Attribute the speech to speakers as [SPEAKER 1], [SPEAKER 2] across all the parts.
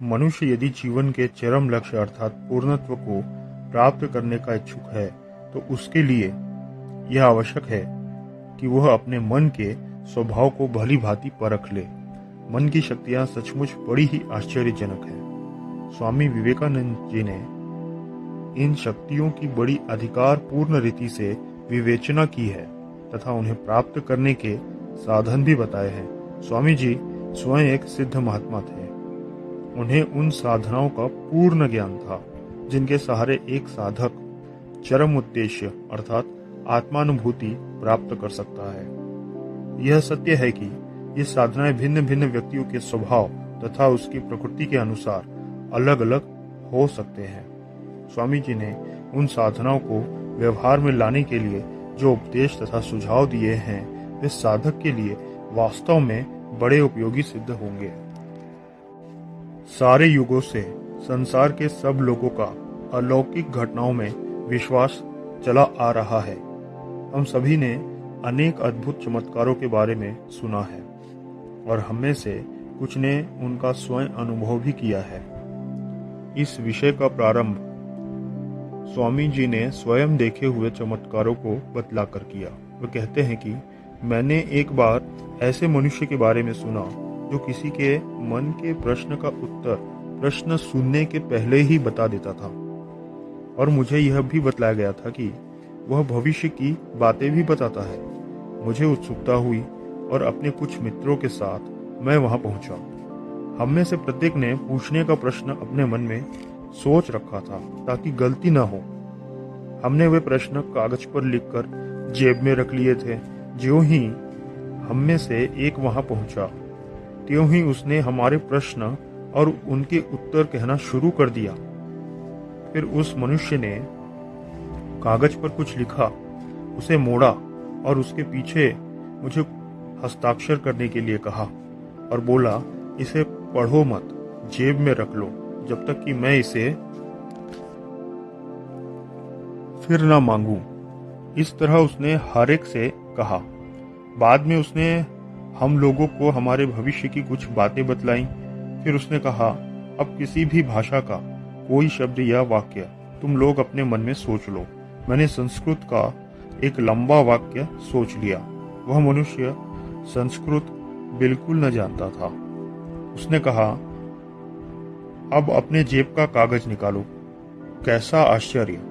[SPEAKER 1] मनुष्य यदि जीवन के चरम लक्ष्य अर्थात पूर्णत्व को प्राप्त करने का इच्छुक है तो उसके लिए यह आवश्यक है कि वह अपने मन के स्वभाव को भली भांति परख ले। मन की शक्तियां सचमुच बड़ी ही आश्चर्यजनक है। स्वामी विवेकानंद जी ने इन शक्तियों की बड़ी अधिकार पूर्ण रीति से विवेचना की है तथा उन्हें प्राप्त करने के साधन भी बताए हैं। स्वामी जी स्वयं एक सिद्ध महात्मा थे। उन्हें उन साधनाओं का पूर्ण ज्ञान था जिनके सहारे एक साधक चरम उद्देश्य अर्थात आत्मानुभूति प्राप्त कर सकता है। यह सत्य है कि ये साधनाएं भिन्न भिन्न व्यक्तियों के स्वभाव तथा उसकी प्रकृति के अनुसार अलग अलग हो सकते हैं। स्वामी जी ने उन साधनाओं को व्यवहार में लाने के लिए जो उपदेश तथा सुझाव दिए हैं वे साधक के लिए वास्तव में बड़े उपयोगी सिद्ध होंगे। सारे युगों से संसार के सब लोगों का अलौकिक घटनाओं में विश्वास चला आ रहा है। हम सभी ने अनेक अद्भुत चमत्कारों के बारे में सुना है और हमें से कुछ ने उनका स्वयं अनुभव भी किया है। इस विषय का प्रारंभ स्वामी जी ने स्वयं देखे हुए चमत्कारों को बतलाकर किया। वे कहते हैं कि मैंने एक बार ऐसे मनुष्य के बारे में सुना जो किसी के मन के प्रश्न का उत्तर प्रश्न सुनने के पहले ही बता देता था और मुझे यह भी बतलाया गया था कि वह भविष्य की बातें भी बताता है। मुझे उत्सुकता हुई और अपने कुछ मित्रों के साथ मैं वहां पहुंचा। हम में से प्रत्येक ने पूछने का प्रश्न अपने मन में सोच रखा था ताकि गलती न हो। हमने वे प्रश्न कागज पर लिखकर जेब में रख लिए थे। ज्यों ही हम में से एक वहां पहुंचा त्यों ही उसने हमारे प्रश्न और उनके उत्तर कहना शुरू कर दिया। फिर उस मनुष्य ने कागज पर कुछ लिखा, उसे मोड़ा और उसके पीछे मुझे हस्ताक्षर करने के लिए कहा और बोला, इसे पढ़ो मत, जेब में रख लो जब तक कि मैं इसे फिर ना मांगू। इस तरह उसने हर एक से कहा। बाद में उसने हम लोगों को हमारे भविष्य की कुछ बातें बतलाई। फिर उसने कहा, अब किसी भी भाषा का कोई शब्द या वाक्य तुम लोग अपने मन में सोच लो। मैंने संस्कृत का एक लंबा वाक्य सोच लिया। वह मनुष्य संस्कृत बिल्कुल न जानता था। उसने कहा, अब अपने जेब का कागज निकालो। कैसा आश्चर्य!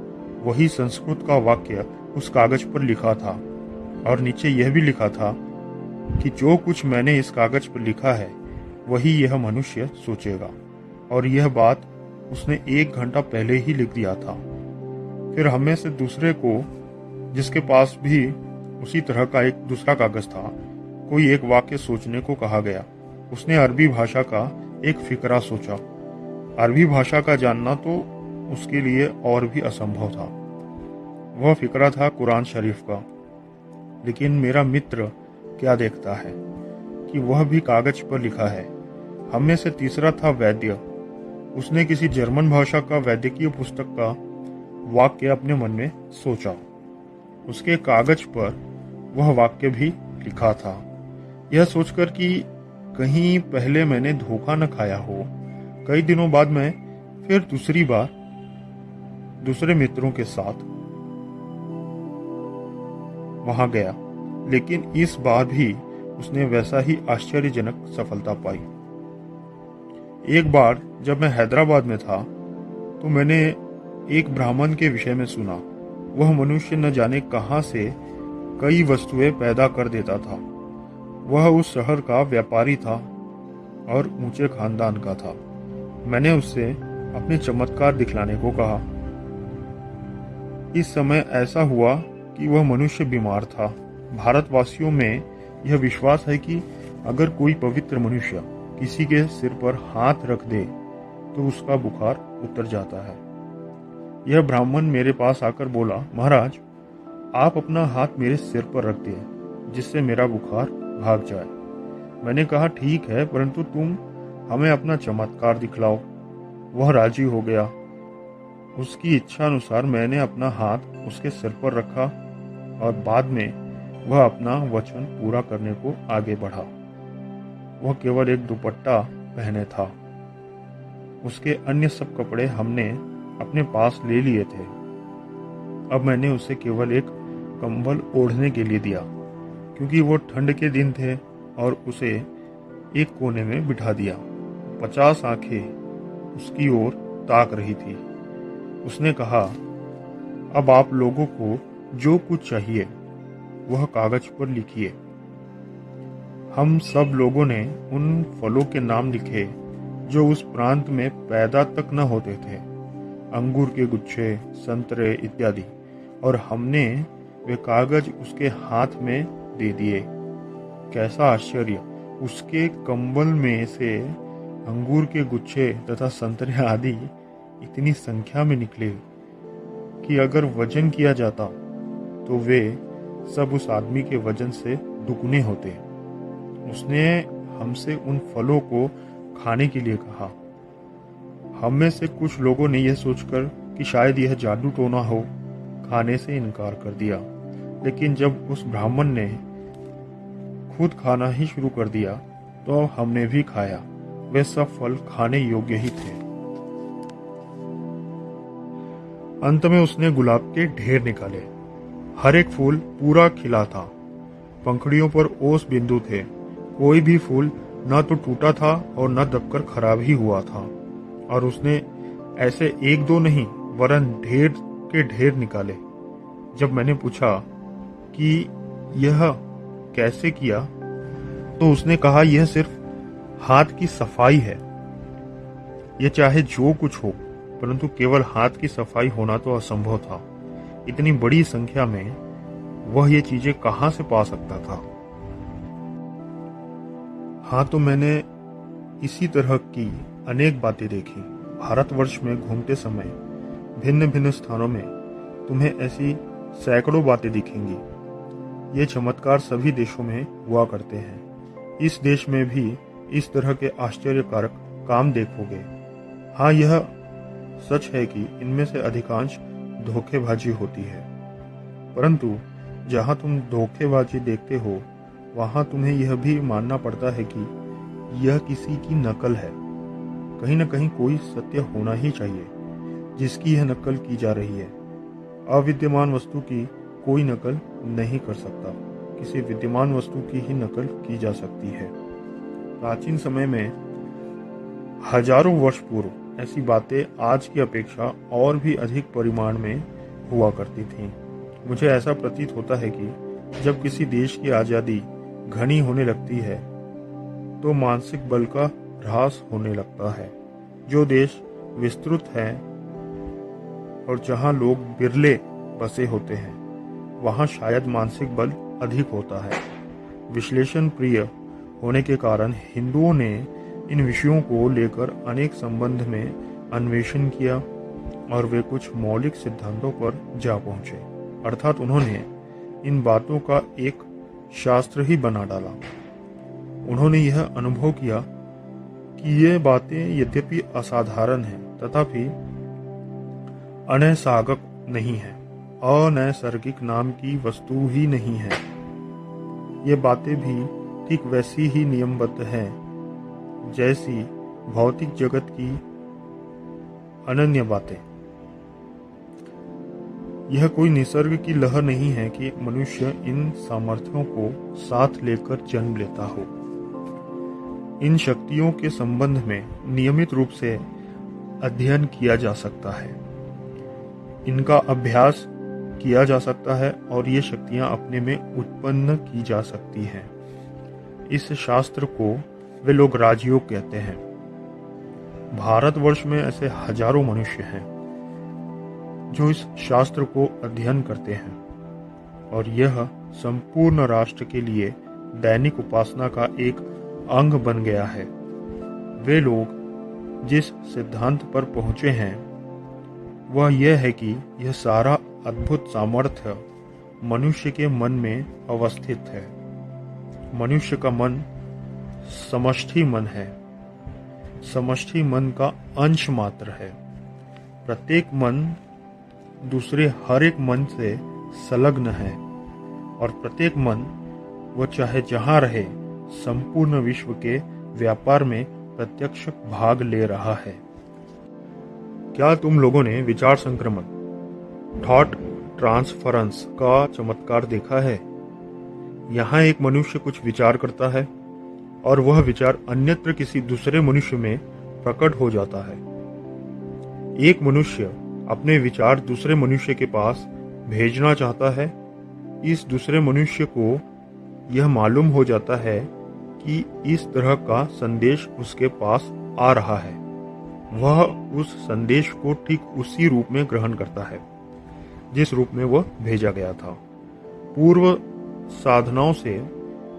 [SPEAKER 1] वही संस्कृत का वाक्य उस कागज पर लिखा था और नीचे यह भी लिखा था कि जो कुछ मैंने इस कागज पर लिखा है वही यह मनुष्य सोचेगा। और यह बात उसने 1 घंटा पहले ही लिख दिया था। फिर हमें से दूसरे को, जिसके पास भी उसी तरह का एक दूसरा कागज था, कोई एक वाक्य सोचने को कहा गया। उसने अरबी भाषा का एक फिकरा सोचा। अरबी भाषा का जानना तो उसके लिए और भी असंभव था। वह फिकरा था कुरान शरीफ का। लेकिन मेरा मित्र क्या देखता है कि वह भी कागज पर लिखा है। हमें से तीसरा था वैद्य। उसने किसी जर्मन भाषा का वैद्यकीय पुस्तक का वाक्य अपने मन में सोचा। उसके कागज पर वह वाक्य भी लिखा था। यह सोचकर कि कहीं पहले मैंने धोखा न खाया हो, कई दिनों बाद मैं फिर दूसरी बार दूसरे मित्रों के साथ वहां गया। लेकिन इस बार भी उसने वैसा ही आश्चर्यजनक सफलता पाई। एक बार जब मैं हैदराबाद में था तो मैंने एक ब्राह्मण के विषय में सुना। वह मनुष्य न जाने कहां से कई वस्तुएं पैदा कर देता था। वह उस शहर का व्यापारी था और ऊंचे खानदान का था। मैंने उससे अपने चमत्कार दिखलाने को कहा। इस समय ऐसा हुआ कि वह मनुष्य बीमार था। भारतवासियों में यह विश्वास है कि अगर कोई पवित्र मनुष्य किसी के सिर पर हाथ रख दे तो उसका बुखार उतर जाता है। यह ब्राह्मण मेरे पास आकर बोला, महाराज, आप अपना हाथ मेरे सिर पर रख दे जिससे मेरा बुखार भाग जाए। मैंने कहा, ठीक है, परंतु तुम हमें अपना चमत्कार दिखलाओ। वह राजी हो गया। उसकी इच्छा अनुसार मैंने अपना हाथ उसके सिर पर रखा और बाद में वह अपना वचन पूरा करने को आगे बढ़ा। वह केवल एक दुपट्टा पहने था। उसके अन्य सब कपड़े हमने अपने पास ले लिए थे। अब मैंने उसे केवल एक कंबल ओढ़ने के लिए दिया, क्योंकि वो ठंड के दिन थे, और उसे एक कोने में बिठा दिया। 50 आंखें उसकी ओर ताक रही थी। उसने कहा, अब आप लोगों को जो कुछ चाहिए वह कागज पर लिखिए। हम सब लोगों ने उन फलों के नाम लिखे जो उस प्रांत में पैदा तक न होते थे, अंगूर के गुच्छे, संतरे इत्यादि, और हमने वे कागज उसके हाथ में दे दिए। कैसा आश्चर्य! उसके कंबल में से अंगूर के गुच्छे तथा संतरे आदि इतनी संख्या में निकले कि अगर वजन किया जाता तो वे सब उस आदमी के वजन से दुगने होते। उसने हमसे उन फलों को खाने के लिए कहा। हम में से कुछ लोगों ने यह सोचकर कि शायद यह जादू टोना हो, खाने से इनकार कर दिया। लेकिन जब उस ब्राह्मण ने खुद खाना ही शुरू कर दिया तो हमने भी खाया। वे सब फल खाने योग्य ही थे। अंत में उसने गुलाब के ढेर निकाले। हर एक फूल पूरा खिला था। पंखुड़ियों पर ओस बिंदु थे। कोई भी फूल न तो टूटा था और न दबकर खराब ही हुआ था। और उसने ऐसे एक दो नहीं वरन ढेर के ढेर निकाले। जब मैंने पूछा कि यह कैसे किया, तो उसने कहा, यह सिर्फ हाथ की सफाई है। यह चाहे जो कुछ हो, परंतु केवल हाथ की सफाई होना तो असंभव था। इतनी बड़ी संख्या में वह ये चीजें कहां से पा सकता था। हाँ, तो मैंने इसी तरह की अनेक बातें देखी। भारतवर्ष में घूमते समय भिन्न भिन्न स्थानों में तुम्हें ऐसी सैकड़ों बातें दिखेंगी। ये चमत्कार सभी देशों में हुआ करते हैं। इस देश में भी इस तरह के आश्चर्यकारक काम देखोगे। हाँ, यह सच है कि इनमें से अधिकांश धोखेबाजी होती है, परंतु जहां तुम धोखेबाजी देखते हो वहां तुम्हें यह भी मानना पड़ता है कि यह किसी की नकल है। कहीं न कहीं कोई सत्य होना ही चाहिए जिसकी यह नकल की जा रही है। अविद्यमान वस्तु की कोई नकल नहीं कर सकता, किसी विद्यमान वस्तु की ही नकल की जा सकती है। प्राचीन समय में हजारों वर्ष पूर्व ऐसी बातें आज की अपेक्षा और भी अधिक परिमाण में हुआ करती थीं। मुझे ऐसा प्रतीत होता है कि जब किसी देश की आज़ादी घनी होने लगती है तो मानसिक बल का ह्रास होने लगता है। जो देश विस्तृत है और जहां लोग बिरले बसे होते हैं, वहां शायद मानसिक बल अधिक होता है। विश्लेषण प्रिय होने के कारण हिंदुओं ने इन विषयों को लेकर अनेक संबंध में अन्वेषण किया और वे कुछ मौलिक सिद्धांतों पर जा पहुंचे, अर्थात उन्होंने इन बातों का एक शास्त्र ही बना डाला। उन्होंने यह अनुभव किया कि ये बातें यद्यपि असाधारण हैं तथापि अनैसर्गिक नहीं है, अनैसर्गिक नाम की वस्तु ही नहीं है। ये बातें भी ठीक वैसी ही नियमबद्ध हैं जैसी भौतिक जगत की अनन्य बातें। यह कोई निसर्ग की लहर नहीं है कि मनुष्य इन सामर्थ्यों को साथ लेकर जन्म लेता हो। इन शक्तियों के संबंध में नियमित रूप से अध्ययन किया जा सकता है, इनका अभ्यास किया जा सकता है और ये शक्तियां अपने में उत्पन्न की जा सकती हैं। इस शास्त्र को वे लोग राजयोग कहते हैं। भारतवर्ष में ऐसे हजारों मनुष्य हैं जो इस शास्त्र को अध्ययन करते हैं और यह संपूर्ण राष्ट्र के लिए दैनिक उपासना का एक अंग बन गया है। वे लोग जिस सिद्धांत पर पहुंचे हैं वह यह है कि यह सारा अद्भुत सामर्थ्य मनुष्य के मन में अवस्थित है। मनुष्य का मन समष्टि मन है, समष्टि मन का अंश मात्र है। प्रत्येक मन दूसरे हर एक मन से संलग्न है और प्रत्येक मन, वह चाहे जहां रहे, संपूर्ण विश्व के व्यापार में प्रत्यक्ष भाग ले रहा है। क्या तुम लोगों ने विचार संक्रमण, थॉट ट्रांसफरेंस का चमत्कार देखा है? यहाँ एक मनुष्य कुछ विचार करता है और वह विचार अन्यत्र किसी दूसरे मनुष्य में प्रकट हो जाता है। एक मनुष्य अपने विचार दूसरे मनुष्य के पास भेजना चाहता है। इस दूसरे मनुष्य को यह मालूम हो जाता है कि इस तरह का संदेश उसके पास आ रहा है। वह उस संदेश को ठीक उसी रूप में ग्रहण करता है जिस रूप में वह भेजा गया था। पूर्व साधनाओं से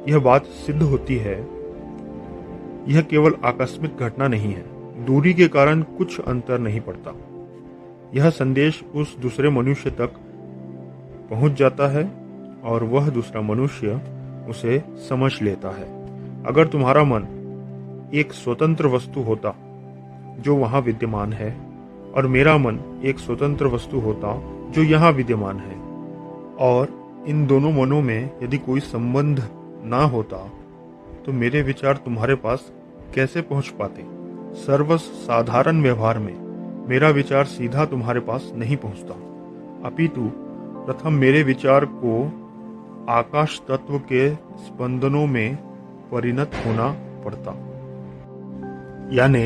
[SPEAKER 1] यह बात सिद्ध होती है। यह केवल आकस्मिक घटना नहीं है। दूरी के कारण कुछ अंतर नहीं पड़ता। यह संदेश उस दूसरे मनुष्य तक पहुंच जाता है और वह दूसरा मनुष्य उसे समझ लेता है। अगर तुम्हारा मन एक स्वतंत्र वस्तु होता जो वहां विद्यमान है और मेरा मन एक स्वतंत्र वस्तु होता जो यहाँ विद्यमान है, और इन दोनों मनों में यदि कोई संबंध ना होता तो मेरे विचार तुम्हारे पास कैसे पहुंच पाते? सर्वसाधारण व्यवहार में मेरा विचार सीधा तुम्हारे पास नहीं पहुंचता, अपितु प्रथम मेरे विचार को आकाश तत्व के स्पंदनों में परिणत होना पड़ता, यानी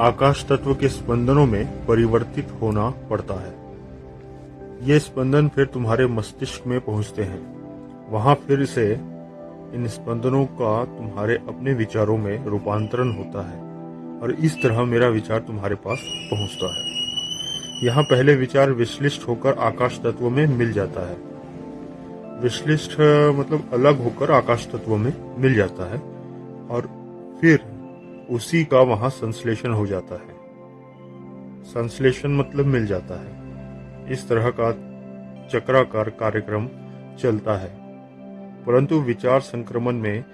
[SPEAKER 1] आकाश तत्व के स्पंदनों में परिवर्तित होना पड़ता है। ये स्पंदन फिर तुम्हारे मस्तिष्क में पहुंचते हैं। वहां फिर से इन स्पंदनों का तुम्हारे अपने विचारों में रूपांतरण होता है और इस तरह मेरा विचार तुम्हारे पास पहुंचता है। यहाँ पहले विचार विश्लिष्ट होकर आकाश तत्व में मिल जाता है। विश्लिष्ट मतलब अलग होकर आकाश तत्व में मिल जाता है और फिर उसी का वहां संश्लेषण हो जाता है। संश्लेषण मतलब मिल जाता है। इस तरह का चक्राकार कार्यक्रम चलता है, परंतु विचार संक्रमण में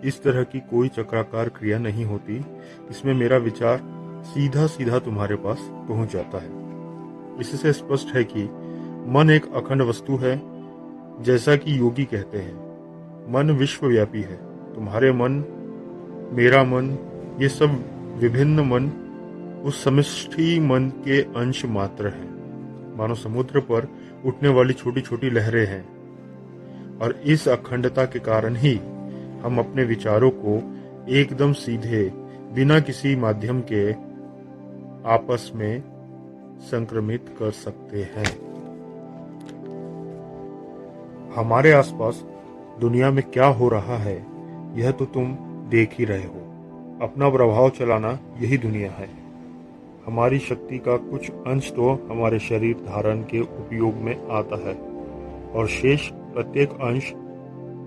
[SPEAKER 1] इस तरह की कोई चक्राकार क्रिया नहीं होती। इसमें मेरा विचार सीधा सीधा तुम्हारे पास पहुंच जाता है। इससे स्पष्ट है कि मन एक अखंड वस्तु है। जैसा कि योगी कहते हैं, मन विश्वव्यापी है। तुम्हारे मन, मेरा मन, ये सब विभिन्न मन उस समष्टि मन के अंश मात्र हैं। मानो समुद्र पर उठने वाली छोटी छोटी लहरें हैं और इस अखंडता के कारण ही हम अपने विचारों को एकदम सीधे बिना किसी माध्यम के आपस में संक्रमित कर सकते हैं। हमारे आसपास दुनिया में क्या हो रहा है यह तो तुम देख ही रहे हो। अपना प्रभाव चलाना यही दुनिया है। हमारी शक्ति का कुछ अंश तो हमारे शरीर धारण के उपयोग में आता है और शेष प्रत्येक अंश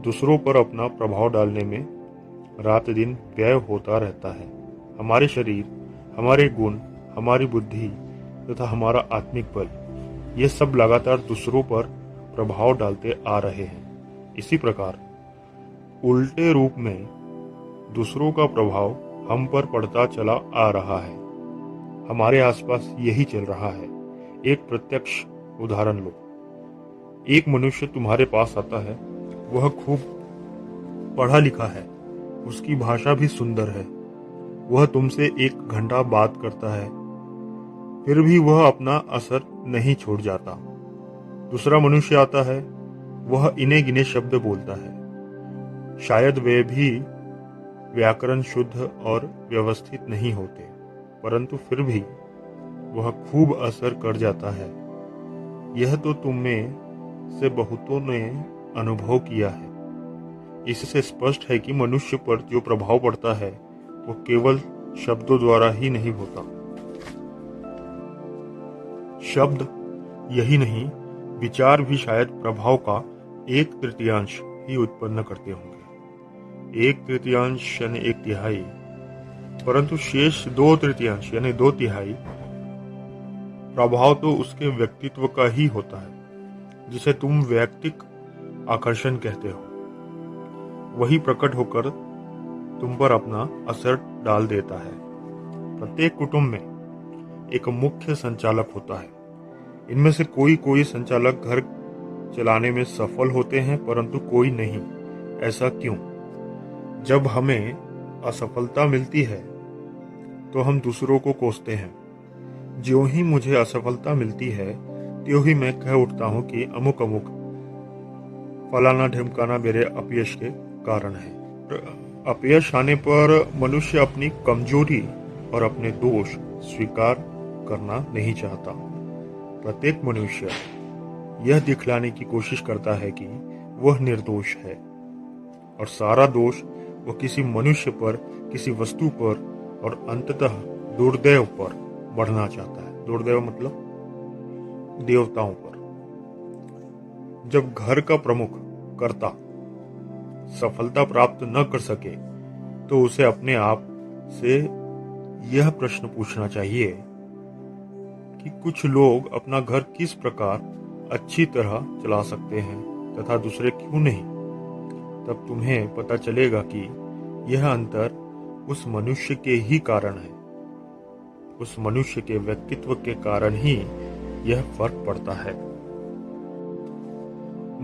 [SPEAKER 1] दूसरों पर अपना प्रभाव डालने में रात दिन व्यय होता रहता है। हमारे शरीर, हमारे गुण, हमारी बुद्धि तथा हमारा आत्मिक बल, ये सब लगातार दूसरों पर प्रभाव डालते आ रहे हैं। इसी प्रकार उल्टे रूप में दूसरों का प्रभाव हम पर पड़ता चला आ रहा है। हमारे आसपास यही चल रहा है। एक प्रत्यक्ष उदाहरण लो। एक मनुष्य तुम्हारे पास आता है। वह खूब पढ़ा लिखा है, उसकी भाषा भी सुंदर है। वह तुमसे 1 घंटा बात करता है, फिर भी वह अपना असर नहीं छोड़ जाता। दूसरा मनुष्य आता है, वह इने गिने शब्द बोलता है। शायद वे भी व्याकरण शुद्ध और व्यवस्थित नहीं होते, परंतु फिर भी वह खूब असर कर जाता है। यह तो तुम में से बहुतों ने अनुभव किया है। इससे स्पष्ट है कि मनुष्य पर जो प्रभाव पड़ता है वो केवल शब्दों द्वारा ही नहीं होता। शब्द यही नहीं, विचार भी शायद प्रभाव का 1/3 ही उत्पन्न करते होंगे। 1/3 यानी 1/3, परंतु शेष 2/3 यानी 2/3 प्रभाव तो उसके व्यक्तित्व का ही होता है, जिसे तुम वैयक्तिक आकर्षण कहते हो। वही प्रकट होकर तुम पर अपना असर डाल देता है। प्रत्येक कुटुंब में एक मुख्य संचालक होता है। इनमें से कोई संचालक घर चलाने में सफल होते हैं, परंतु कोई नहीं। ऐसा क्यों? जब हमें असफलता मिलती है तो हम दूसरों को कोसते हैं। ज्यों ही मुझे असफलता मिलती है त्यों ही मैं कह उठता हूँ कि अमुक अमुक फलाना ढिमकाना मेरे अपयश के कारण है। अपयश आने पर मनुष्य अपनी कमजोरी और अपने दोष स्वीकार करना नहीं चाहता। प्रत्येक मनुष्य यह दिखलाने की कोशिश करता है कि वह निर्दोष है और सारा दोष वह किसी मनुष्य पर, किसी वस्तु पर और अंततः दुर्दैव पर बढ़ना चाहता है। दुर्दैव मतलब देवताओं पर। जब घर का प्रमुख कर्ता सफलता प्राप्त न कर सके तो उसे अपने आप से यह प्रश्न पूछना चाहिए कि कुछ लोग अपना घर किस प्रकार अच्छी तरह चला सकते हैं तथा दूसरे क्यों नहीं। तब तुम्हें पता चलेगा कि यह अंतर उस मनुष्य के ही कारण है। उस मनुष्य के व्यक्तित्व के कारण ही यह फर्क पड़ता है।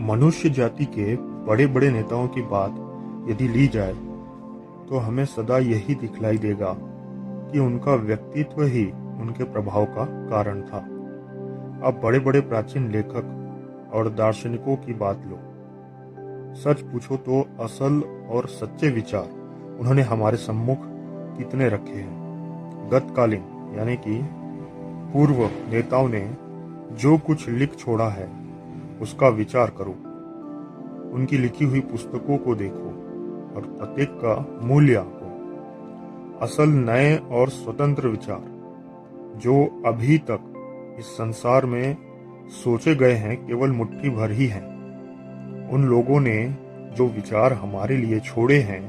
[SPEAKER 1] मनुष्य जाति के बड़े बड़े नेताओं की बात यदि ली जाए तो हमें सदा यही दिखलाई देगा कि उनका व्यक्तित्व ही उनके प्रभाव का कारण था। अब बड़े बड़े प्राचीन लेखक और दार्शनिकों की बात लो। सच पूछो तो असल और सच्चे विचार उन्होंने हमारे सम्मुख कितने रखे हैं। गतकालीन यानी कि पूर्व नेताओं ने जो कुछ लिख छोड़ा है उसका विचार करो। उनकी लिखी हुई पुस्तकों को देखो और प्रत्येक का मूल्य आंको। असल नए और स्वतंत्र विचार जो अभी तक इस संसार में सोचे गए हैं केवल मुट्ठी भर ही हैं। उन लोगों ने जो विचार हमारे लिए छोड़े हैं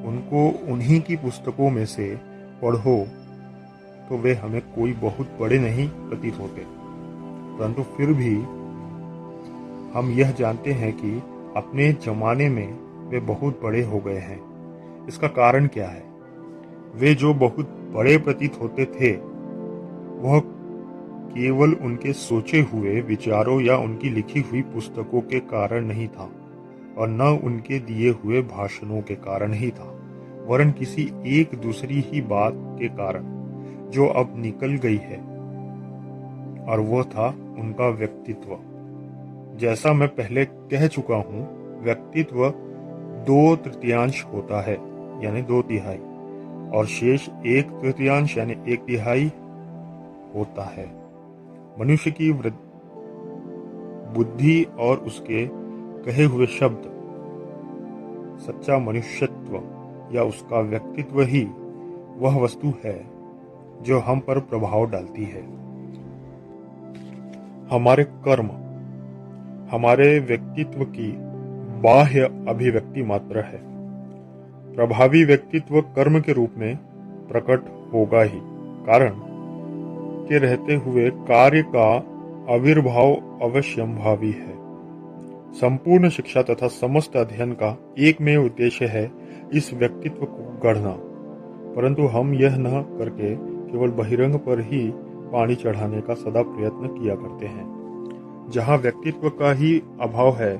[SPEAKER 1] उनको उन्हीं की पुस्तकों में से पढ़ो तो वे हमें कोई बहुत बड़े नहीं प्रतीत होते, परंतु फिर भी हम यह जानते हैं कि अपने जमाने में वे बहुत बड़े हो गए हैं। इसका कारण क्या है? वे जो बहुत बड़े प्रतीत होते थे वह केवल उनके सोचे हुए विचारों या उनकी लिखी हुई पुस्तकों के कारण नहीं था और न उनके दिए हुए भाषणों के कारण ही था, वरन किसी एक दूसरी ही बात के कारण जो अब निकल गई है, और वह था उनका व्यक्तित्व। जैसा मैं पहले कह चुका हूं, व्यक्तित्व 2/3 होता है यानी 2/3 और शेष 1/3 यानी 1/3 होता है। मनुष्य की बुद्धि और उसके कहे हुए शब्द, सच्चा मनुष्यत्व या उसका व्यक्तित्व ही वह वस्तु है जो हम पर प्रभाव डालती है। हमारे कर्म हमारे व्यक्तित्व की बाह्य अभिव्यक्ति मात्र है। प्रभावी व्यक्तित्व कर्म के रूप में प्रकट होगा ही। कारण के रहते हुए कार्य का आविर्भाव अवश्यंभावी है। संपूर्ण शिक्षा तथा समस्त अध्ययन का एकमेव उद्देश्य है इस व्यक्तित्व को गढ़ना, परंतु हम यह न करके केवल बहिरंग पर ही पानी चढ़ाने का सदा प्रयत्न किया करते हैं। जहाँ व्यक्तित्व का ही अभाव है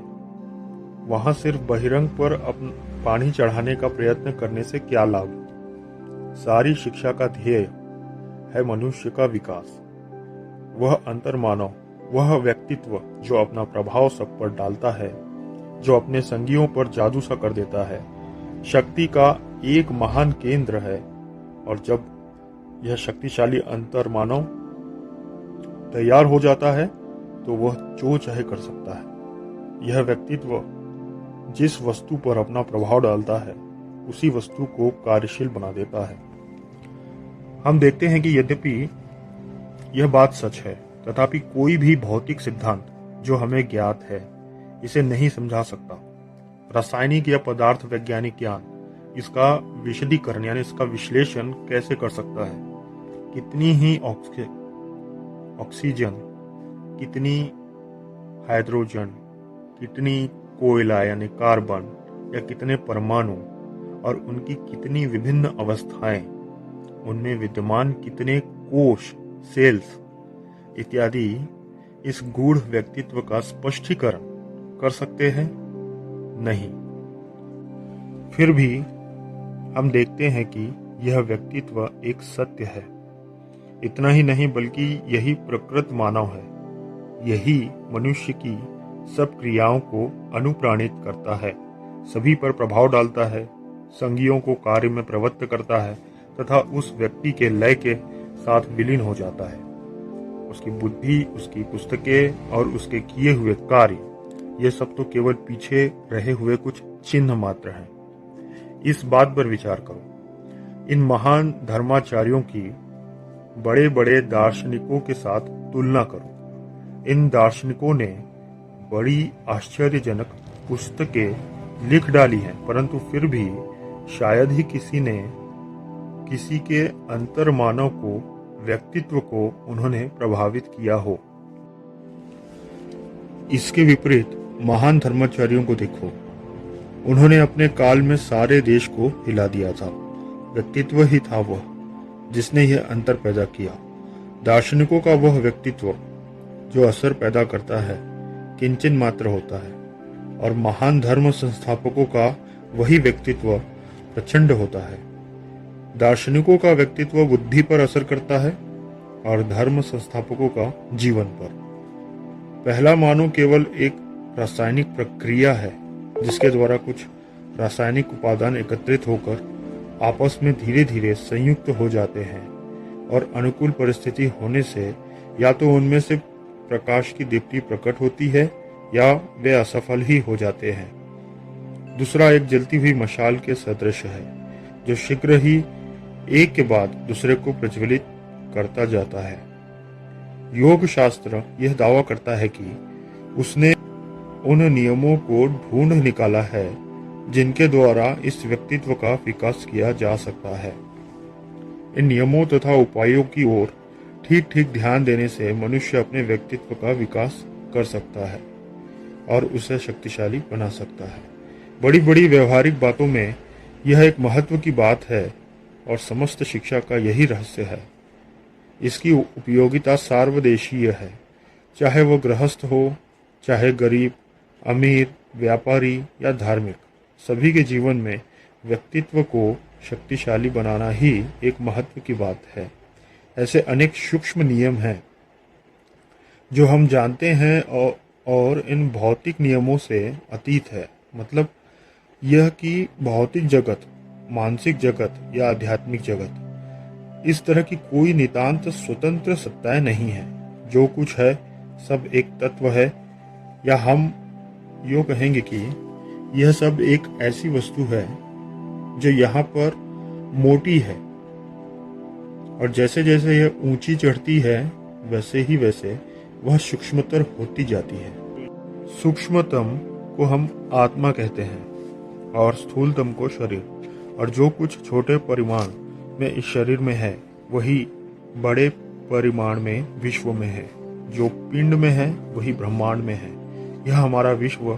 [SPEAKER 1] वहाँ सिर्फ बहिरंग पर पानी चढ़ाने का प्रयत्न करने से क्या लाभ। सारी शिक्षा का ध्येय है मनुष्य का विकास, वह अंतर्मानव, वह व्यक्तित्व जो अपना प्रभाव सब पर डालता है, जो अपने संगियों पर जादू सा कर देता है, शक्ति का एक महान केंद्र है। और जब यह शक्तिशाली अंतर्मानव तैयार हो जाता है तो वह जो चाहे कर सकता है। यह व्यक्तित्व जिस वस्तु पर अपना प्रभाव डालता है उसी वस्तु को कार्यशील बना देता है। हम देखते हैं कि यद्यपि यह बात सच है तथापि कोई भी भौतिक सिद्धांत जो हमें ज्ञात है इसे नहीं समझा सकता। रासायनिक या पदार्थ वैज्ञानिक ज्ञान इसका विशदीकरण यानी इसका विश्लेषण कैसे कर सकता है? कितनी ही ऑक्सीजन, कितनी हाइड्रोजन, कितनी कोयला यानी कार्बन या कितने परमाणु और उनकी कितनी विभिन्न अवस्थाएं, उनमें विद्यमान कितने कोश, सेल्स इत्यादि इस गूढ़ व्यक्तित्व का स्पष्टीकरण कर सकते हैं? नहीं। फिर भी हम देखते हैं कि यह व्यक्तित्व एक सत्य है। इतना ही नहीं बल्कि यही प्रकृत मानव है, यही मनुष्य की सब क्रियाओं को अनुप्राणित करता है, सभी पर प्रभाव डालता है, संगियों को कार्य में प्रवृत्त करता है तथा उस व्यक्ति के लय के साथ विलीन हो जाता है। उसकी बुद्धि, उसकी पुस्तकें और उसके किए हुए कार्य, ये सब तो केवल पीछे रहे हुए कुछ चिन्ह मात्र हैं। इस बात पर विचार करो। इन महान धर्माचार्यों की बड़े बड़े दार्शनिकों के साथ तुलना करो। इन दार्शनिकों ने बड़ी आश्चर्यजनक पुस्तकें लिख डाली हैं, परंतु फिर भी शायद ही किसी ने किसी के अंतर्मानव को, व्यक्तित्व को उन्होंने प्रभावित किया हो। इसके विपरीत महान धर्माचार्यों को देखो। उन्होंने अपने काल में सारे देश को हिला दिया था। व्यक्तित्व ही था वह जिसने यह अंतर पैदा किया। दार्शनिकों का वह व्यक्तित्व जो असर पैदा करता है किंचन मात्र होता है, और महान धर्म संस्थापकों का वही व्यक्तित्व प्रचंड होता है। दार्शनिकों का व्यक्तित्व बुद्धि पर असर करता है और धर्म संस्थापकों का जीवन पर। पहला मानो केवल एक रासायनिक प्रक्रिया है जिसके द्वारा कुछ रासायनिक उपादान एकत्रित होकर आपस में धीरे धीरे संयुक्त हो जाते हैं, और अनुकूल परिस्थिति होने से या तो उनमें से प्रकाश की दीप्ति प्रकट होती है या वे असफल ही हो जाते हैं। दूसरा एक जलती हुई मशाल के सदृश है जो शीघ्र ही एक के बाद दूसरे को प्रज्वलित करता जाता है। योग शास्त्र यह दावा करता है कि उसने उन नियमों को ढूंढ निकाला है जिनके द्वारा इस व्यक्तित्व का विकास किया जा सकता है। इन नियमों तथा उपायों की ओर ठीक ठीक ध्यान देने से मनुष्य अपने व्यक्तित्व का विकास कर सकता है और उसे शक्तिशाली बना सकता है। बड़ी बड़ी व्यवहारिक बातों में यह एक महत्व की बात है और समस्त शिक्षा का यही रहस्य है। इसकी उपयोगिता सार्वदेशीय है, चाहे वह गृहस्थ हो, चाहे गरीब, अमीर, व्यापारी या धार्मिक। सभी के जीवन में व्यक्तित्व को शक्तिशाली बनाना ही एक महत्व की बात है। ऐसे अनेक सूक्ष्म नियम हैं जो हम जानते हैं और इन भौतिक नियमों से अतीत है। मतलब यह कि भौतिक जगत, मानसिक जगत या आध्यात्मिक जगत, इस तरह की कोई नितांत स्वतंत्र सत्ताएं नहीं है। जो कुछ है सब एक तत्व है, या हम यूँ कहेंगे कि यह सब एक ऐसी वस्तु है जो यहाँ पर मोटी है, और जैसे जैसे यह ऊंची चढ़ती है वैसे ही वैसे वह सूक्ष्मतर होती जाती है। सूक्ष्मतम को हम आत्मा कहते हैं और स्थूलतम को शरीर, और जो कुछ छोटे परिमाण में इस शरीर में है वही बड़े परिमाण में विश्व में है। जो पिंड में है वही ब्रह्मांड में है। यह हमारा विश्व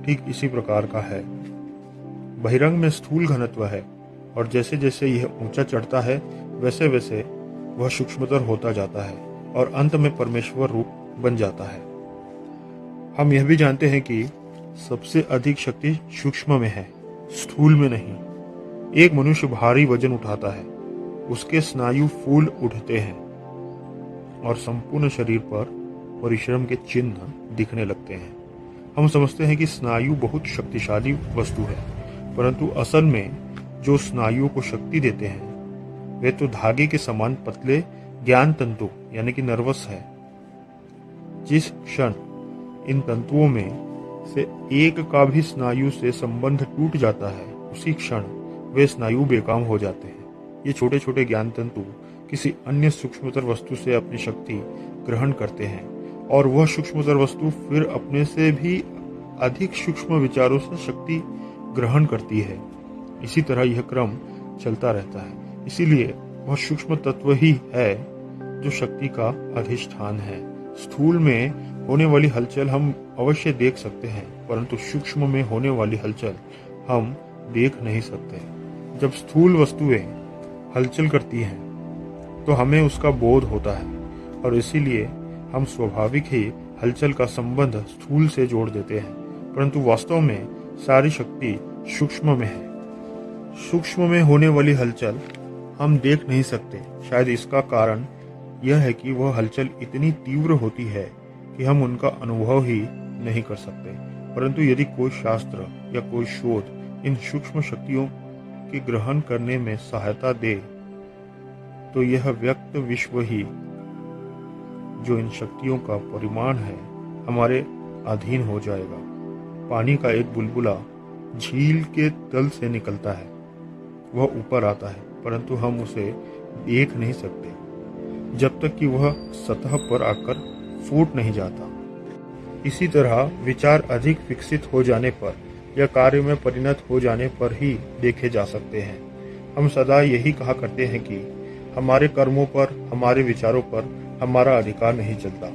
[SPEAKER 1] ठीक इसी प्रकार का है। बहिरंग में स्थूल घनत्व है, और जैसे जैसे यह ऊंचा चढ़ता है वैसे वैसे वह सूक्ष्मतर होता जाता है और अंत में परमेश्वर रूप बन जाता है। हम यह भी जानते हैं कि सबसे अधिक शक्ति सूक्ष्म में है, स्थूल में नहीं। एक मनुष्य भारी वजन उठाता है, उसके स्नायु फूल उठते हैं और संपूर्ण शरीर पर परिश्रम के चिन्ह दिखने लगते हैं। हम समझते हैं कि स्नायु बहुत शक्तिशाली वस्तु है, परंतु असल में जो स्नायुओं को शक्ति देते हैं वे तो धागे के समान पतले ज्ञान तंतु यानी कि नर्वस है। जिस क्षण इन तंतुओं में से एक का भी स्नायु से संबंध टूट जाता है, उसी क्षण वे स्नायु बेकाम हो जाते हैं। ये छोटे छोटे ज्ञान तंतु किसी अन्य सूक्ष्मतर वस्तु से अपनी शक्ति ग्रहण करते हैं, और वह सूक्ष्मतर वस्तु फिर अपने से भी अधिक सूक्ष्म विचारों से शक्ति ग्रहण करती है। इसी तरह यह क्रम चलता रहता है। इसीलिए वह सूक्ष्म तत्व ही है जो शक्ति का अधिष्ठान है। स्थूल में होने वाली हलचल हम अवश्य देख सकते हैं, परंतु सूक्ष्म में होने वाली हलचल हम देख नहीं सकते। जब स्थूल वस्तुएं हलचल करती हैं तो हमें उसका बोध होता है, और इसीलिए हम स्वाभाविक ही हलचल का संबंध स्थूल से जोड़ देते हैं, परंतु वास्तव में सारी शक्ति सूक्ष्म में है। सूक्ष्म में होने वाली हलचल हम देख नहीं सकते। शायद इसका कारण यह है कि वह हलचल इतनी तीव्र होती है कि हम उनका अनुभव ही नहीं कर सकते। परंतु यदि कोई शास्त्र या कोई शोध इन सूक्ष्म शक्तियों के ग्रहण करने में सहायता दे तो यह व्यक्त विश्व ही, जो इन शक्तियों का परिमाण है, हमारे अधीन हो जाएगा। पानी का एक बुलबुला झील के तल से निकलता है, वह ऊपर आता है, परंतु हम उसे देख नहीं सकते जब तक कि वह सतह पर आकर फूट नहीं जाता। इसी तरह विचार अधिक विकसित हो जाने पर या कार्य में परिणत हो जाने पर ही देखे जा सकते हैं। हम सदा यही कहा करते हैं कि हमारे कर्मों पर, हमारे विचारों पर हमारा अधिकार नहीं चलता।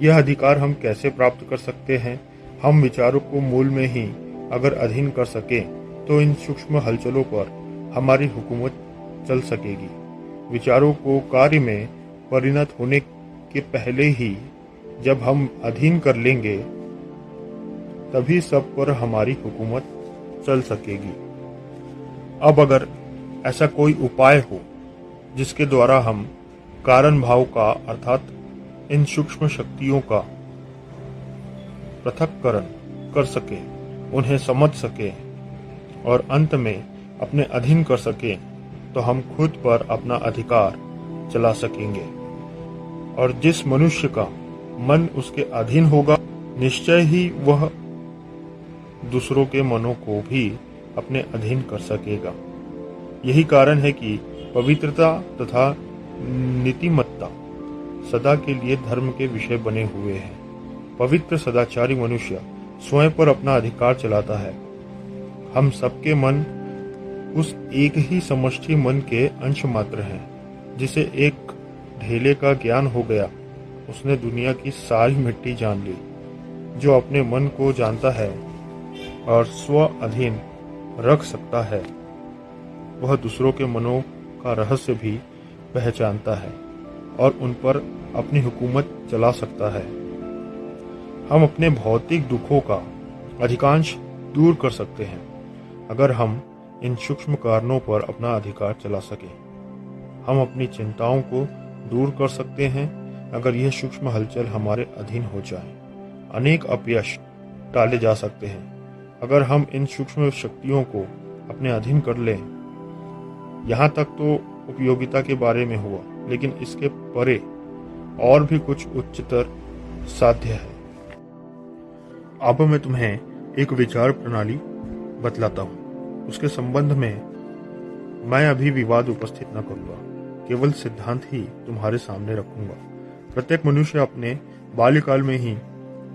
[SPEAKER 1] यह अधिकार हम कैसे प्राप्त कर सकते हैं? हम विचारों को मूल में ही अगर अधीन कर सके तो इन सूक्ष्म हलचलों पर हमारी हुकूमत चल सकेगी। विचारों को कार्य में परिणत होने के पहले ही जब हम अधीन कर लेंगे तभी सब पर हमारी हुकूमत चल सकेगी। अब अगर ऐसा कोई उपाय हो जिसके द्वारा हम कारण भाव का अर्थात इन सूक्ष्म शक्तियों का पृथक्करण कर सके, उन्हें समझ सके और अंत में अपने अधीन कर सके तो हम खुद पर अपना अधिकार चला सकेंगे। और जिस मनुष्य का मन उसके अधीन होगा, निश्चय ही वह दूसरों के मनों को भी अपने अधीन कर सकेगा। यही कारण है कि पवित्रता तथा नीतिमत्ता सदा के लिए धर्म के विषय बने हुए हैं। पवित्र सदाचारी मनुष्य स्वयं पर अपना अधिकार चलाता है। हम सबके मन उस एक ही समष्टि मन के अंश मात्र हैं। जिसे एक ढेले का ज्ञान हो गया, उसने दुनिया की सारी मिट्टी जान ली। जो अपने मन को जानता है और स्व अधीन रख सकता है, वह दूसरों के मनों का रहस्य भी पहचानता है और उन पर अपनी हुकूमत चला सकता है। हम अपने भौतिक दुखों का अधिकांश दूर कर सकते हैं अगर हम इन सूक्ष्म कारणों पर अपना अधिकार चला सके। हम अपनी चिंताओं को दूर कर सकते हैं अगर यह सूक्ष्म हलचल हमारे अधीन हो जाए। अनेक अपयश टाले जा सकते हैं अगर हम इन सूक्ष्म शक्तियों को अपने अधीन कर लें। यहाँ तक तो उपयोगिता के बारे में हुआ, लेकिन इसके परे और भी कुछ उच्चतर साध्य है। अब मैं तुम्हें एक विचार प्रणाली बतलाता हूँ। उसके संबंध में मैं अभी विवाद उपस्थित न करूंगा, केवल सिद्धांत ही तुम्हारे सामने रखूंगा। प्रत्येक मनुष्य अपने बाल्यकाल में ही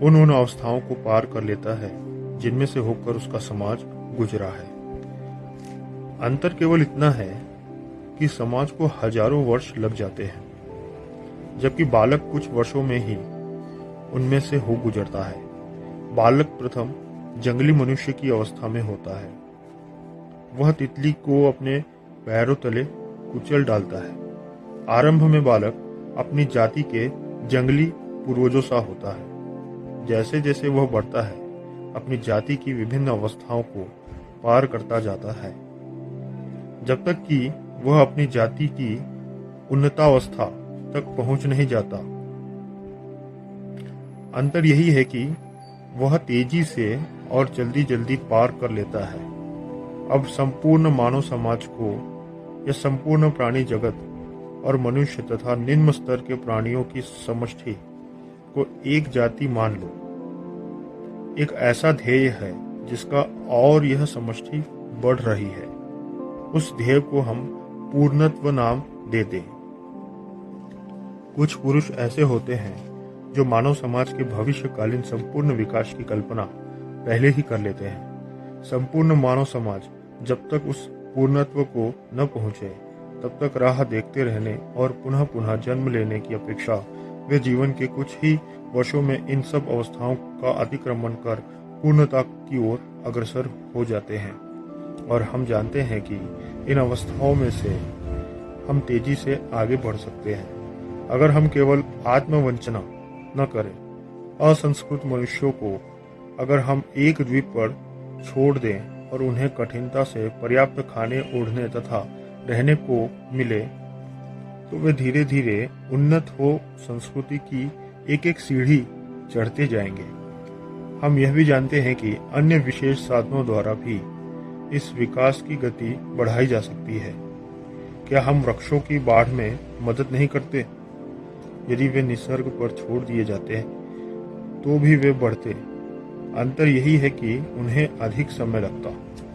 [SPEAKER 1] उन अवस्थाओं को पार कर लेता है जिनमें से होकर उसका समाज गुजरा है। अंतर केवल इतना है कि समाज को हजारों वर्ष लग जाते हैं, जबकि बालक कुछ वर्षों में ही उनमें से हो गुजरता है। बालक प्रथम जंगली मनुष्य की अवस्था में होता है। वह तितली को अपने पैरों तले कुचल डालता है। आरंभ में बालक अपनी जाति के जंगली पूर्वजों सा होता है। जैसे जैसे वह बढ़ता है, अपनी जाति की विभिन्न अवस्थाओं को पार करता जाता है, जब तक कि वह अपनी जाति की उन्नतावस्था तक पहुंच नहीं जाता। अंतर यही है कि वह तेजी से और जल्दी जल्दी पार कर लेता है। अब संपूर्ण मानव समाज को या संपूर्ण प्राणी जगत और मनुष्य तथा निम्न स्तर के प्राणियों की समष्टि को एक जाति मान लो। एक ऐसा ध्येय है जिसका और यह समष्टि बढ़ रही है। उस ध्येय को हम पूर्णत्व नाम दे दें। कुछ पुरुष ऐसे होते हैं जो मानव समाज के भविष्यकालीन संपूर्ण विकास की कल्पना पहले ही कर लेते हैं। संपूर्ण मानव समाज जब तक उस पूर्णत्व को न पहुंचे तब तक राह देखते रहने और पुनः पुनः जन्म लेने की अपेक्षा वे जीवन के कुछ ही वर्षों में इन सब अवस्थाओं का अतिक्रमण कर पूर्णता की ओर अग्रसर हो जाते हैं। और हम जानते हैं कि इन अवस्थाओं में से हम तेजी से आगे बढ़ सकते हैं अगर हम केवल आत्मवंचना न करें। असंस्कृत मनुष्यों को अगर हम एक द्वीप पर छोड़ दें और उन्हें कठिनता से पर्याप्त खाने, ओढ़ने तथा रहने को मिले तो वे धीरे धीरे उन्नत हो संस्कृति की एक एक सीढ़ी चढ़ते जाएंगे। हम यह भी जानते हैं कि अन्य विशेष साधनों द्वारा भी इस विकास की गति बढ़ाई जा सकती है। क्या हम वृक्षों की बाढ़ में मदद नहीं करते? यदि वे निसर्ग पर छोड़ दिए जाते तो भी वे बढ़ते। अंतर यही है कि उन्हें अधिक समय लगता।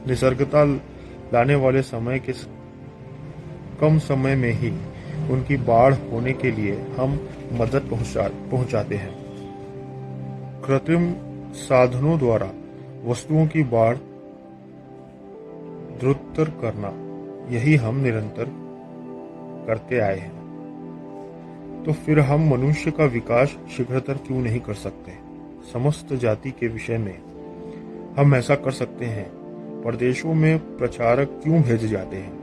[SPEAKER 1] निसर्गता लाने वाले समय के कम समय में ही उनकी बाढ़ होने के लिए हम मदद पहुंचाते हैं। कृत्रिम साधनों द्वारा वस्तुओं की बाढ़ द्रुततर करना, यही हम निरंतर करते आए हैं। तो फिर हम मनुष्य का विकास शीघ्रतर क्यों नहीं कर सकते? समस्त जाति के विषय में हम ऐसा कर सकते हैं। प्रदेशों में प्रचारक क्यों भेजे जाते हैं?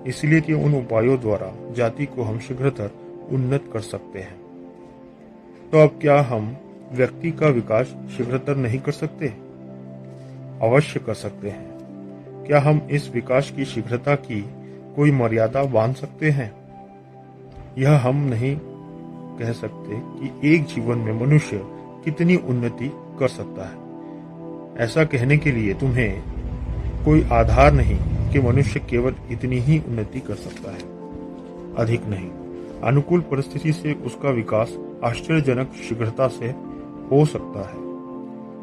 [SPEAKER 1] इसलिए कि उन उपायों द्वारा जाति को हम शीघ्रतर उन्नत कर सकते हैं। तो अब क्या हम व्यक्ति का विकास शीघ्रतर नहीं कर सकते? अवश्य कर सकते हैं। क्या हम इस विकास की शीघ्रता की कोई मर्यादा बांध सकते हैं? यह हम नहीं कह सकते कि एक जीवन में मनुष्य कितनी उन्नति कर सकता है। ऐसा कहने के लिए तुम्हें कोई आधार नहीं कि मनुष्य केवल इतनी ही उन्नति कर सकता है, अधिक नहीं। अनुकूल परिस्थिति से उसका विकास आश्चर्यजनक शीघ्रता से हो सकता है।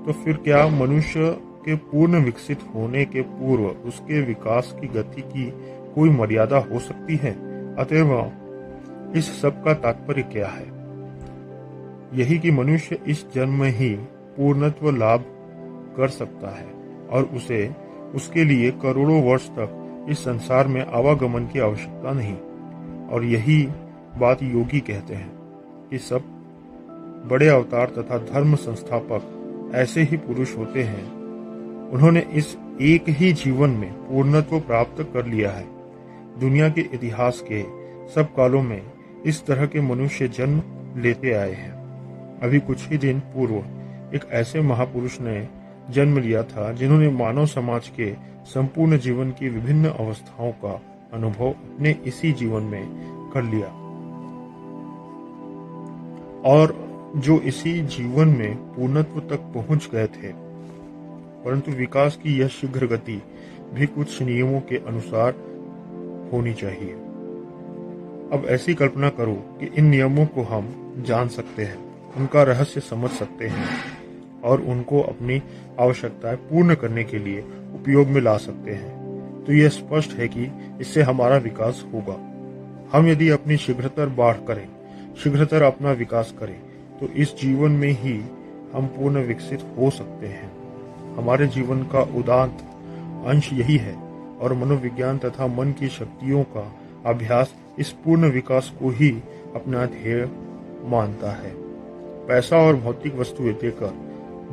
[SPEAKER 1] तो फिर क्या मनुष्य के पूर्ण विकसित होने के पूर्व उसके विकास की गति की कोई मर्यादा हो सकती है? अतएव इस सब का तात्पर्य क्या है? यही कि मनुष्य इस जन्म में ही पूर्णत्व लाभ कर सकता है और उसे उसके लिए करोड़ों वर्ष तक इस संसार में आवागमन की आवश्यकता नहीं। और यही बात योगी कहते हैं कि सब बड़े अवतार तथा धर्म संस्थापक ऐसे ही पुरुष होते हैं। उन्होंने इस एक ही जीवन में पूर्णत्व प्राप्त कर लिया है। दुनिया के इतिहास के सब कालों में इस तरह के मनुष्य जन्म लेते आए हैं। अभी कुछ ही दिन पूर्व एक ऐसे महापुरुष ने जन्म लिया था जिन्होंने मानव समाज के संपूर्ण जीवन की विभिन्न अवस्थाओं का अनुभव अपने इसी जीवन में कर लिया और जो इसी जीवन में पूर्णत्व तक पहुंच गए थे। परंतु विकास की यह शीघ्र गति भी कुछ नियमों के अनुसार होनी चाहिए। अब ऐसी कल्पना करो कि इन नियमों को हम जान सकते हैं, उनका रहस्य समझ सकते हैं और उनको अपनी आवश्यकताएं पूर्ण करने के लिए उपयोग में ला सकते हैं। तो यह स्पष्ट है कि इससे हमारा विकास होगा। हम यदि अपनी शीघ्रतर बाढ़ करें, शीघ्रतर अपना विकास करें, तो इस जीवन में ही हम पूर्ण विकसित हो सकते हैं। हमारे जीवन का उदात्त अंश यही है और मनोविज्ञान तथा मन की शक्तियों का अभ्यास इस पूर्ण विकास को ही अपना ध्येय मानता है। पैसा और भौतिक वस्तुएं देकर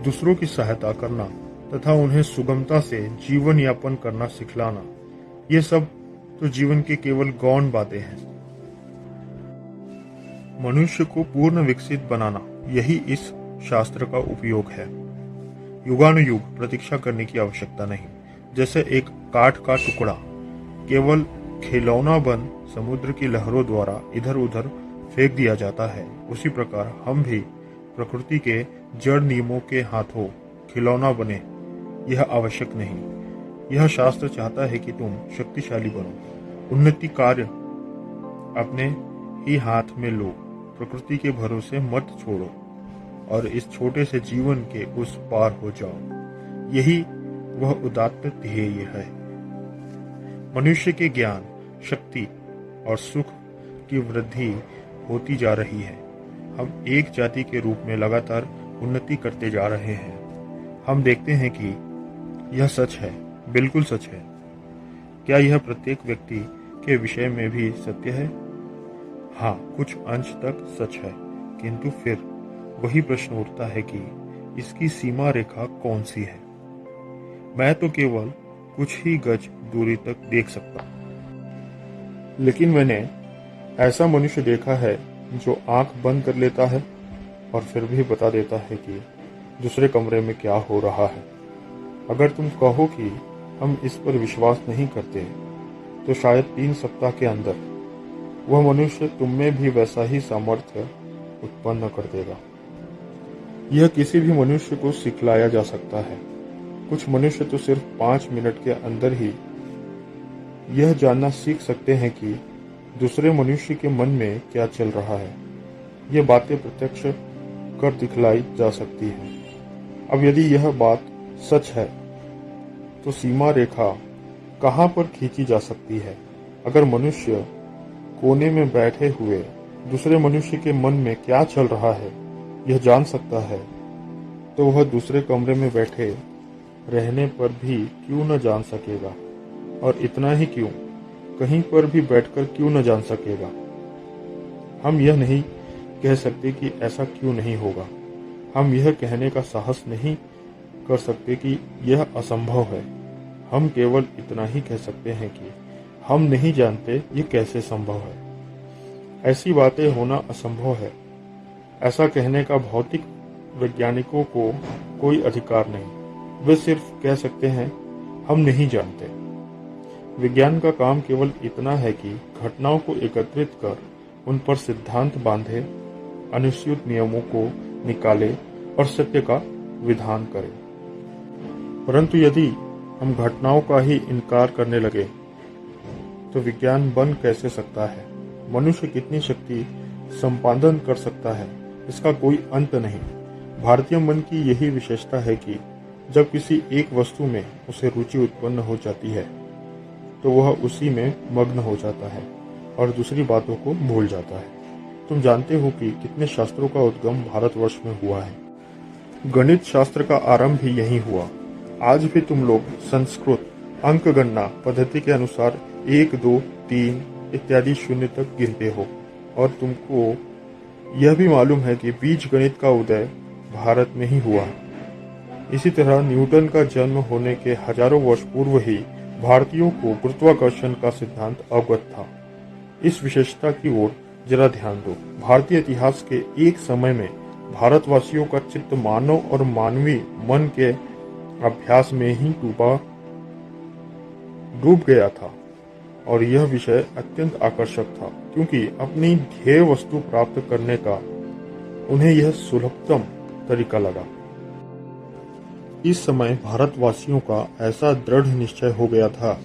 [SPEAKER 1] दूसरों की सहायता करना तथा उन्हें सुगमता से जीवन यापन करना सिखलाना, ये सब तो जीवन के केवल गौण बातें हैं। मनुष्य को पूर्ण विकसित बनाना, यही इस शास्त्र का उपयोग है। युगानुयुग प्रतीक्षा करने की आवश्यकता नहीं। जैसे एक काठ का टुकड़ा केवल खिलौना बन समुद्र की लहरों द्वारा इधर उधर फेंक दिया जाता है, उसी प्रकार हम भी प्रकृति के जड़ नियमों के हाथों खिलौना बने, यह आवश्यक नहीं। यह शास्त्र चाहता है कि तुम शक्तिशाली बनो, उन्नति कार्य अपने ही हाथ में लो, प्रकृति के भरोसे मत छोड़ो और इस छोटे से जीवन के उस पार हो जाओ। यही वह उदात्त ध्येय है। मनुष्य के ज्ञान, शक्ति और सुख की वृद्धि होती जा रही है। हम एक जाति के रूप में लगातार उन्नति करते जा रहे हैं। हम देखते हैं कि यह सच है, बिल्कुल सच है। क्या यह प्रत्येक व्यक्ति के विषय में भी सत्य है? हाँ, कुछ अंश तक सच है, किंतु फिर वही प्रश्न उठता है कि इसकी सीमा रेखा कौन सी है? मैं तो केवल कुछ ही गज दूरी तक देख सकता हूं, लेकिन मैंने ऐसा मनुष्य देखा है जो आंख बंद कर लेता है और फिर भी बता देता है कि दूसरे कमरे में क्या हो रहा है। अगर तुम कहो कि हम इस पर विश्वास नहीं करते, तो शायद 3 सप्ताह के अंदर वह मनुष्य तुम में भी वैसा ही सामर्थ्य उत्पन्न कर देगा। यह किसी भी मनुष्य को सिखलाया जा सकता है। कुछ मनुष्य तो सिर्फ 5 मिनट के अंदर ही यह जानना सीख सकते हैं कि दूसरे मनुष्य के मन में क्या चल रहा है। ये बातें प्रत्यक्ष कर दिखलाई जा सकती हैं। अब यदि यह बात सच है तो सीमा रेखा कहाँ पर खींची जा सकती है? अगर मनुष्य कोने में बैठे हुए दूसरे मनुष्य के मन में क्या चल रहा है यह जान सकता है, तो वह दूसरे कमरे में बैठे रहने पर भी क्यों न जान सकेगा? और इतना ही क्यों, कहीं पर भी बैठकर क्यों न जान सकेगा? हम यह नहीं कह सकते कि ऐसा क्यों नहीं होगा। हम यह कहने का साहस नहीं कर सकते कि यह असंभव है। हम केवल इतना ही कह सकते हैं कि हम नहीं जानते ये कैसे संभव है। ऐसी बातें होना असंभव है, ऐसा कहने का भौतिक वैज्ञानिकों को कोई अधिकार नहीं। वे सिर्फ कह सकते हैं हम नहीं जानते। विज्ञान का काम केवल इतना है कि घटनाओं को एकत्रित कर उन पर सिद्धांत बांधे, अनुस्यूत नियमों को निकाले और सत्य का विधान करे। परंतु यदि हम घटनाओं का ही इनकार करने लगे तो विज्ञान बन कैसे सकता है? मनुष्य कितनी शक्ति संपादन कर सकता है, इसका कोई अंत नहीं। भारतीय मन की यही विशेषता है कि जब किसी एक वस्तु में उसे रुचि उत्पन्न हो जाती है तो वह उसी में मग्न हो जाता है और दूसरी बातों को भूल जाता है। तुम जानते हो कि कितने शास्त्रों का उद्गम भारतवर्ष में हुआ है। गणित शास्त्र का आरंभ भी यहीं हुआ। आज भी तुम लोग संस्कृत अंक गणना पद्धति के अनुसार 1, 2, 3 इत्यादि शून्य तक गिनते हो, और तुमको यह भी मालूम है कि बीज गणित का उदय भारत में ही हुआ। इसी तरह न्यूटन का जन्म होने के हजारों वर्ष पूर्व ही भारतीयों को गुरुत्वाकर्षण का सिद्धांत अवगत था। इस विशेषता की ओर जरा ध्यान दो। भारतीय इतिहास के एक समय में भारतवासियों का चित्त मानव और मानवीय मन के अभ्यास में ही डूब गया था, और यह विषय अत्यंत आकर्षक था क्योंकि अपनी ध्येय वस्तु प्राप्त करने का उन्हें यह सुलभतम तरीका लगा। इस समय भारतवासियों का ऐसा दृढ़ निश्चय हो गया था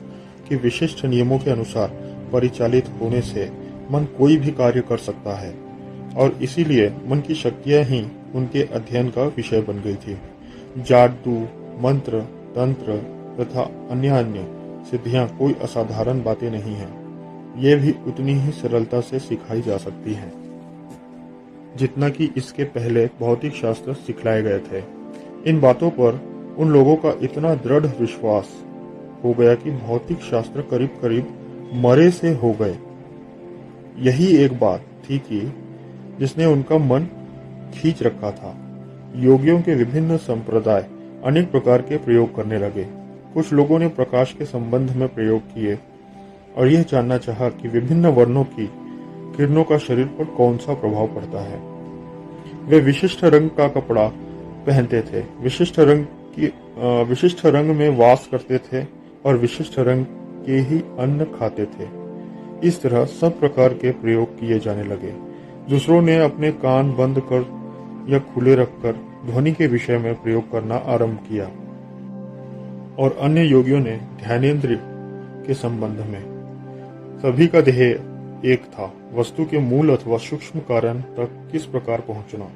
[SPEAKER 1] कि विशिष्ट नियमों के अनुसार परिचालित होने से मन कोई भी कार्य कर सकता है, और इसीलिए मन की शक्तियां ही उनके अध्ययन का विषय बन गई थी। जादू, मंत्र, तंत्र तथा अन्य सिद्धियां कोई असाधारण बातें नहीं हैं। ये भी उतनी ही सरलता से सिखाई जा सकती हैं जितना कि इसके पहले भौतिक शास्त्र सिखलाए गए थे। इन बातों पर उन लोगों का इतना दृढ़ विश्वास हो गया कि भौतिक शास्त्र करीब करीब मरे से हो गए। यही एक बात थी कि जिसने उनका मन खींच रखा था। योगियों के विभिन्न संप्रदाय अनेक प्रकार के प्रयोग करने लगे। कुछ लोगों ने प्रकाश के संबंध में प्रयोग किए और यह जानना चाहा कि विभिन्न वर्णों की किरणों का शरीर पर कौन सा प्रभाव पड़ता है। वे विशिष्ट रंग का कपड़ा पहनते थे, विशिष्ट रंग में वास करते थे और विशिष्ट रंग के ही अन्न खाते थे। इस तरह सब प्रकार के प्रयोग किए जाने लगे। दूसरों ने अपने कान बंद कर या खुले रखकर ध्वनि के विषय में प्रयोग करना आरंभ किया, और अन्य योगियों ने ध्यानेंद्रिय के संबंध में। सभी का ध्येय एक था, वस्तु के मूल अथवा सूक्ष्म कारण तक किस प्रकार पहुंचना,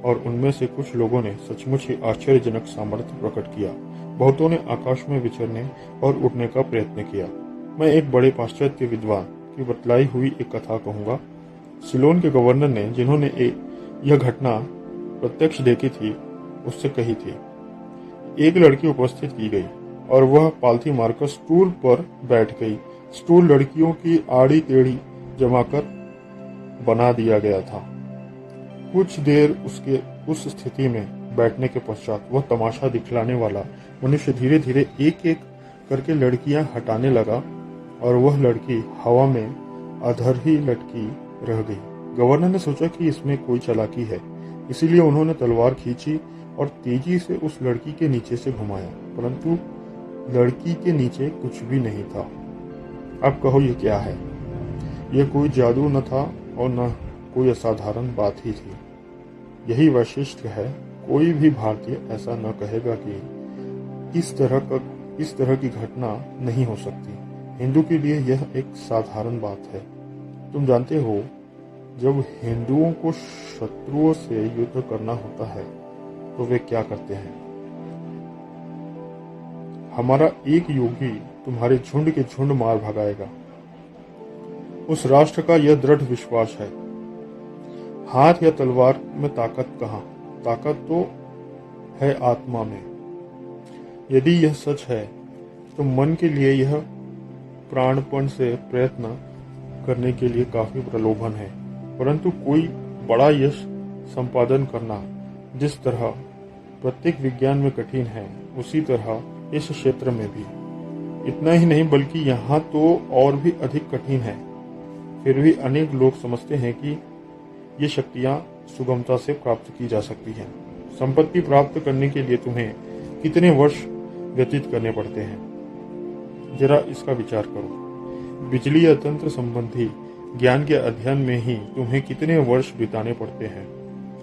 [SPEAKER 1] और उनमें से कुछ लोगों ने सचमुच ही आश्चर्यजनक सामर्थ्य प्रकट किया। बहुतों ने आकाश में विचरने और उड़ने का प्रयत्न किया। मैं एक बड़े पाश्चात्य विद्वान की बतलाई हुई एक कथा कहूंगा। सिलोन के गवर्नर ने, जिन्होंने यह घटना प्रत्यक्ष देखी थी, उससे कही थी। एक लड़की उपस्थित की गई और वह पालथी मारकर स्टूल पर बैठ गई। स्टूल लड़कियों की आड़ी टेढ़ी जमाकर बना दिया गया था। कुछ देर उसके उस स्थिति में बैठने के पश्चात वह तमाशा दिखलाने वाला मनुष्य धीरे धीरे एक एक करके लड़कियां हटाने लगा और वह लड़की हवा में अधर ही लटकी रह गई। गवर्नर ने सोचा कि इसमें कोई चालाकी है, इसीलिए उन्होंने तलवार खींची और तेजी से उस लड़की के नीचे से घुमाया, परंतु लड़की के नीचे कुछ भी नहीं था। अब कहो ये क्या है? यह कोई जादू न था और न कोई असाधारण बात ही थी। यही वैशिष्ट्य है, कोई भी भारतीय ऐसा न कहेगा कि इस तरह की घटना नहीं हो सकती। हिंदू के लिए यह एक साधारण बात है। तुम जानते हो, जब हिंदुओं को शत्रुओं से युद्ध करना होता है तो वे क्या करते हैं? हमारा एक योगी तुम्हारे झुंड के झुंड मार भगाएगा। उस राष्ट्र का यह दृढ़ विश्वास है। हाथ या तलवार में ताकत कहाँ? ताकत तो है आत्मा में। यदि यह सच है तो मन के लिए यह प्राणपण से प्रयत्न करने के लिए काफी प्रलोभन है। परंतु कोई बड़ा यश संपादन करना जिस तरह प्रत्येक विज्ञान में कठिन है, उसी तरह इस क्षेत्र में भी। इतना ही नहीं बल्कि यहाँ तो और भी अधिक कठिन है। फिर भी अनेक लोग समझते हैं कि ये शक्तियाँ सुगमता से प्राप्त की जा सकती हैं। संपत्ति प्राप्त करने के लिए तुम्हें कितने वर्ष व्यतीत करने पड़ते हैं, जरा इसका विचार करो। बिजली या तंत्र संबंधी ज्ञान के अध्ययन में ही तुम्हें कितने वर्ष बिताने पड़ते हैं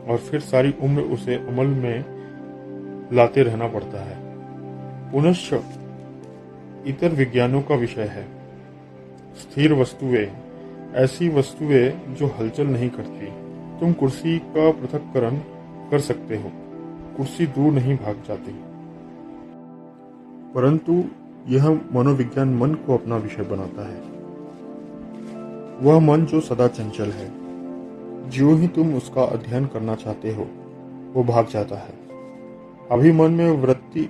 [SPEAKER 1] और फिर सारी उम्र उसे अमल में लाते रहना पड़ता है। पुनश्च इतर विज्ञानों का विषय है स्थिर वस्तुएं, ऐसी वस्तुएं जो हलचल नहीं करती। तुम कुर्सी का पृथक्करण कर सकते हो, कुर्सी दूर नहीं भाग जाती। परंतु यह मनोविज्ञान मन को अपना विषय बनाता है। वह मन जो सदा चंचल है, जो ही तुम उसका अध्ययन करना चाहते हो वो भाग जाता है। अभी मन में वृत्ति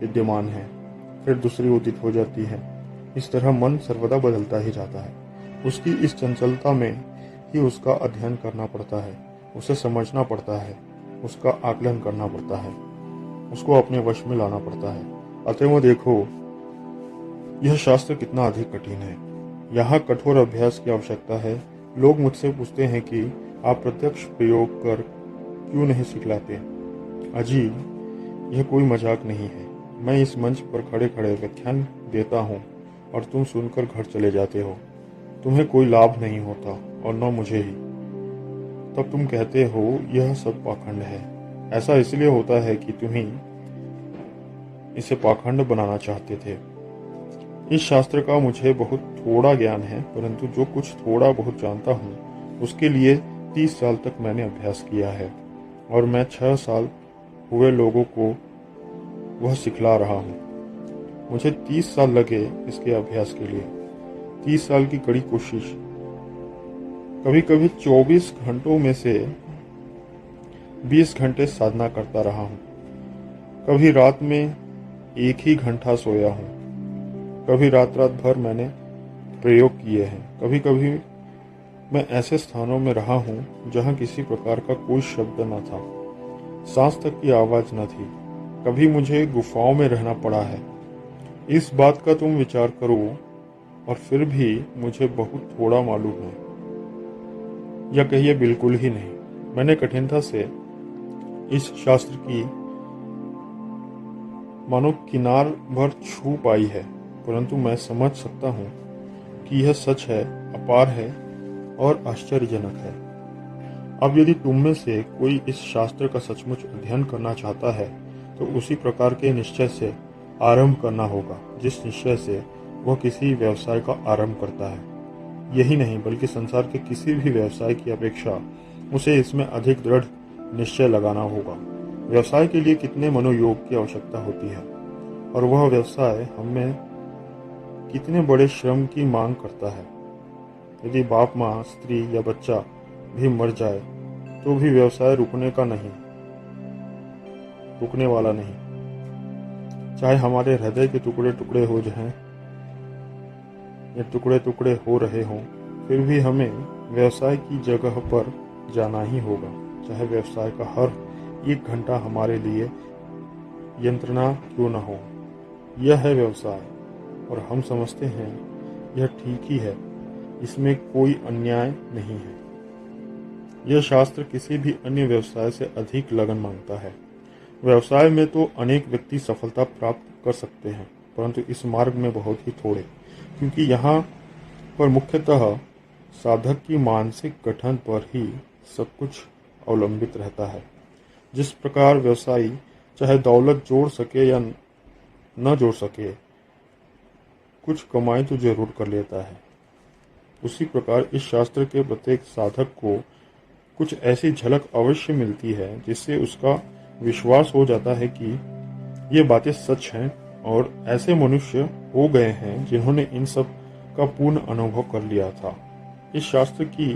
[SPEAKER 1] विद्यमान है, फिर दूसरी उदित हो जाती है। इस तरह मन सर्वदा बदलता ही जाता है। उसकी इस चंचलता में ही उसका अध्ययन करना पड़ता है, उसे समझना पड़ता है, उसका आकलन करना पड़ता है, उसको अपने वश में लाना पड़ता है। अतएव देखो, यह शास्त्र कितना अधिक कठिन है। यहाँ कठोर अभ्यास की आवश्यकता है। लोग मुझसे पूछते हैं कि आप प्रत्यक्ष प्रयोग कर क्यों नहीं सिखलाते? अजी, यह कोई मजाक नहीं है। मैं इस मंच पर खड़े खड़े व्याख्यान देता हूँ और तुम सुनकर घर चले जाते हो। तुम्हें कोई लाभ नहीं होता और न मुझे ही। तब तुम कहते हो यह सब पाखंड है। ऐसा इसलिए होता है कि तुम ही इसे पाखंड बनाना चाहते थे। इस शास्त्र का मुझे बहुत थोड़ा ज्ञान है, परंतु जो कुछ थोड़ा बहुत जानता हूँ उसके लिए 30 साल तक मैंने अभ्यास किया है और मैं 6 साल हुए लोगों को वह सिखला रहा हूँ। मुझे 30 साल लगे इसके अभ्यास के लिए। 30 साल की कड़ी कोशिश। कभी कभी 24 घंटों में से 20 घंटे साधना करता रहा हूँ। कभी रात में 1 ही घंटा सोया हूँ। कभी रात भर मैंने प्रयोग किए हैं। कभी कभी मैं ऐसे स्थानों में रहा हूँ जहाँ किसी प्रकार का कोई शब्द न था, सांस तक की आवाज न थी। कभी मुझे गुफाओं में रहना पड़ा है। इस बात का तुम विचार करो और फिर भी मुझे बहुत थोड़ा मालूम है, या कहिए बिल्कुल ही नहीं। मैंने कठिनता से इस शास्त्र की मानो किनार भर छू पाई है, परंतु मैं समझ सकता हूँ कि यह सच है, अपार है और आश्चर्यजनक है। अब यदि तुम में से कोई इस शास्त्र का सचमुच अध्ययन करना चाहता है तो उसी प्रकार के निश्चय से आरंभ करना होगा जिस निश्चय से वह किसी व्यवसाय का आरंभ करता है। यही नहीं बल्कि संसार के किसी भी व्यवसाय की अपेक्षा उसे इसमें अधिक दृढ़ निश्चय लगाना होगा। व्यवसाय के लिए कितने मनोयोग की आवश्यकता होती है और वह व्यवसाय हमें कितने बड़े श्रम की मांग करता है। यदि बाप माँ, स्त्री या बच्चा भी मर जाए तो भी व्यवसाय रुकने वाला नहीं। चाहे हमारे हृदय के टुकड़े टुकड़े हो जाएं या टुकड़े टुकड़े हो रहे हों, फिर भी हमें व्यवसाय की जगह पर जाना ही होगा। चाहे व्यवसाय का हर 1 घंटा हमारे लिए यंत्रणा क्यों न हो। यह है व्यवसाय और हम समझते हैं यह ठीक ही है, इसमें कोई अन्याय नहीं है। यह शास्त्र किसी भी अन्य व्यवसाय से अधिक लगन मांगता है। व्यवसाय में तो अनेक व्यक्ति सफलता प्राप्त कर सकते हैं, परंतु इस मार्ग में बहुत ही थोड़े। क्योंकि यहाँ पर मुख्यतः साधक की मानसिक गठन पर ही सब कुछ अवलंबित रहता है। जिस प्रकार व्यवसायी चाहे दौलत जोड़ सके या न जोड़ सके, कुछ कमाई तो जरूर कर लेता है। उसी प्रकार इस शास्त्र के प्रत्येक साधक को कुछ ऐसी झलक अवश्य मिलती है जिससे उसका विश्वास हो जाता है कि ये बातें सच हैं, और ऐसे मनुष्य हो गए हैं जिन्होंने इन सब का पूर्ण अनुभव कर लिया था। इस शास्त्र की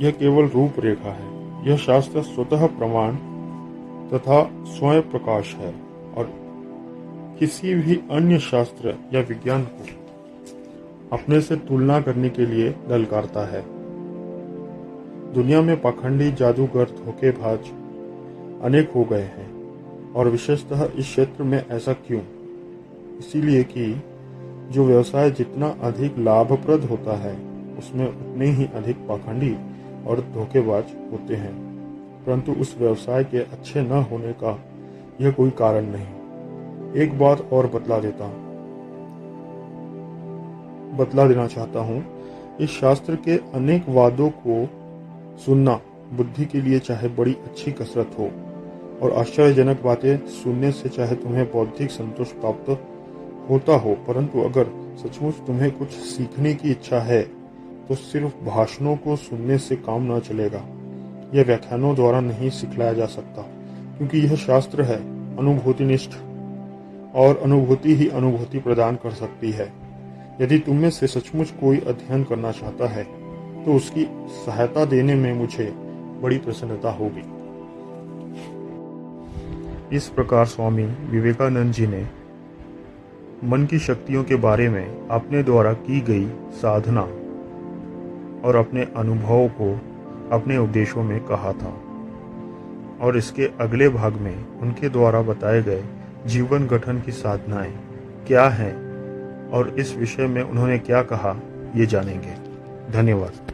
[SPEAKER 1] यह केवल रूपरेखा है। यह शास्त्र स्वतः प्रमाण तथा स्वयं प्रकाश है और किसी भी अन्य शास्त्र या विज्ञान को अपने से तुलना करने के लिए ललकारता है। दुनिया में पाखंडी, जादूगर, धोखेबाज अनेक हो गए हैं, और विशेषतः इस क्षेत्र में ऐसा क्यों? इसीलिए कि जो व्यवसाय जितना अधिक लाभप्रद होता है, उसमें उतने ही अधिक पाखंडी और धोखेबाज होते हैं। परंतु उस व्यवसाय के अच्छे न होने का यह कोई कारण नहीं। एक बात और बतला देना चाहता हूँ। इस शास्त्र के अनेक वादों को सुनना बुद्धि के लिए चाहे बड़ी अच्छी कसरत हो, और आश्चर्यजनक बातें सुनने से चाहे तुम्हें बौद्धिक संतोष प्राप्त होता हो, परंतु अगर सचमुच तुम्हें कुछ सीखने की इच्छा है तो सिर्फ भाषणों को सुनने से काम न चलेगा। यह व्याख्यानों द्वारा नहीं सिखलाया जा सकता, क्योंकि यह शास्त्र है अनुभूतिनिष्ठ, और अनुभूति ही अनुभूति प्रदान कर सकती है। यदि तुम में से सचमुच कोई अध्ययन करना चाहता है तो उसकी सहायता देने में मुझे बड़ी प्रसन्नता होगी। इस प्रकार स्वामी विवेकानंद जी ने मन की शक्तियों के बारे में अपने द्वारा की गई साधना और अपने अनुभवों को अपने उपदेशों में कहा था, और इसके अगले भाग में उनके द्वारा बताए गए जीवन गठन की साधनाएं क्या हैं और इस विषय में उन्होंने क्या कहा, ये जानेंगे। धन्यवाद।